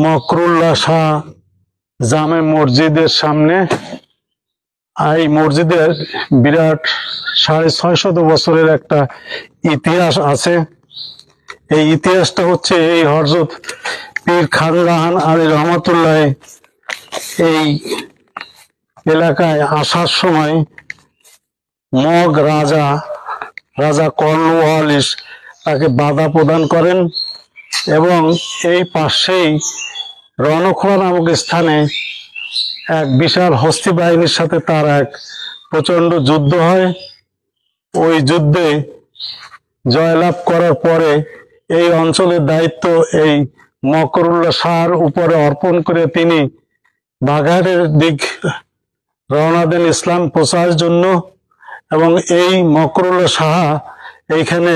মকরুল্লাহ শাহ জামে মসজিদের সামনে। এই মসজিদের বিরাট 650 বছরের একটা ইতিহাস আছে। এই ইতিহাসটা হচ্ছে এই হযরত পীর খানজাহান আলী রহমতুল্লাহ এই এলাকায় আসার সময় মগ রাজা কর্নওয়ালিস তাকে বাধা প্রদান করেন এবং এই পাশেই রণখোলা নামক স্থানে এক বিশাল হস্তি বাহিনীর সাথে তার এক প্রচন্ড যুদ্ধ হয়। ওই যুদ্ধে জয়লাভ করার পরে এই অঞ্চলের দায়িত্ব এই মকরুল্লাহ শাহর উপরে অর্পণ করে তিনি বাগেরহাটের দিক রওনা দেন ইসলাম প্রচারের জন্য। এবং এই মকরুল্লাহ শাহ এইখানে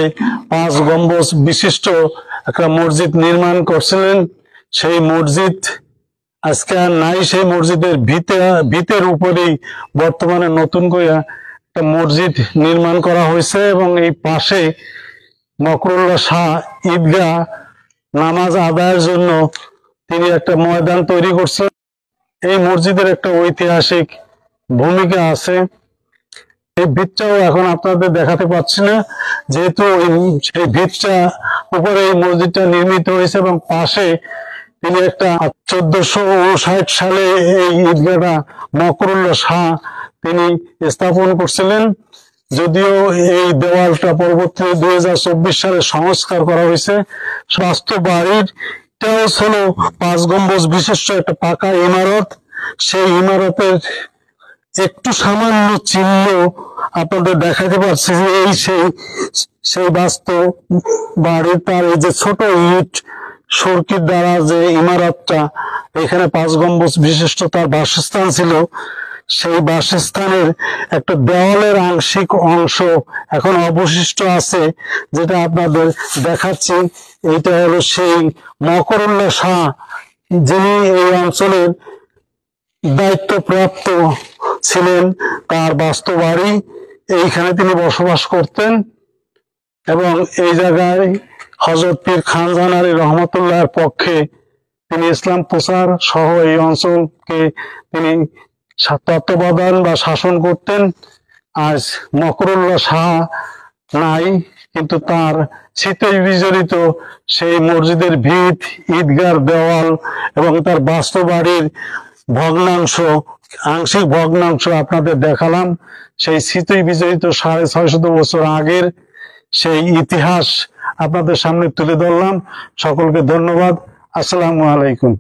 5 গম্বুজ বিশিষ্ট একটা মসজিদ নির্মাণ করছিলেন। সেই মসজিদ আজকে আর নাই। সেই মসজিদের ভিতের উপরেই বর্তমানে নতুন করে একটা মসজিদ নির্মাণ করা হয়েছে এবং এই পাশে মকরুল্লাহ শাহ ঈদগাহ নামাজ আদায়ের জন্য তিনি একটা ময়দান তৈরি করছেন। এই মসজিদের একটা ঐতিহাসিক ভূমিকা আছে। এই ভিতটাও এখন আপনাদের দেখাতে পাচ্ছি না, যেহেতু সেই ভিতটা উপরে এই মসজিদটা নির্মিত হয়েছে এবং পাশে তিনি একটা 1459 সালে এই ঈদগাহটা মকরুল্লাহ শাহ তিনি স্থাপন করছিলেন। যদিও এই দেওয়ালটা পরবর্তী 2024 সালে সংস্কার করা হয়েছে। স্বাস্থ্য বাড়িটাও ছিল 5 গম্বুজ বিশিষ্ট একটা পাকা ইমারত। সেই ইমারতের একটু সামান্য চিহ্ন আপনাদের দেখাতে পারছি যে এই সেই বাস্তব বাড়ির তার এই যে ছোট ইট সরকির দ্বারা যে ইমারতটা, এখানে 5 গম্বুজ বিশিষ্ট তার বাসস্থান ছিল। সেই বাসস্থানের একটা দেওয়ালের আংশিক অংশ এখন অবশিষ্ট আছে, যেটা আপনাদের দেখাচ্ছি। এইটা হলো সেই মকরুল্লাহ শাহ যিনি এই অঞ্চলের দায়িত্বপ্রাপ্ত ছিলেন। তার বাস্তব বাড়ি এইখানে তিনি বসবাস করতেন এবং এই জায়গায় হযরত পীর খানজাহান আলী রহমতুল্লাহর পক্ষে তিনি ইসলাম প্রচার সহ এই অঞ্চলকে তিনি তত্ত্বাবধান বা শাসন করতেন। আজ মকরুল্লাহ শাহ নাই, কিন্তু তার স্মৃতি বিজড়িত সেই মসজিদের ভিত, ঈদগাহর দেওয়াল এবং তার বাস্তব বাড়ির ভগ্নাংশ, আংশিক ভগ্নাংশ আপনাদের দেখালাম। সেই স্মৃতি বিজড়িত 650 বছর আগের সেই ইতিহাস আপনাদের সামনে তুলে ধরলাম। সকলকে ধন্যবাদ। আসসালামু আলাইকুম।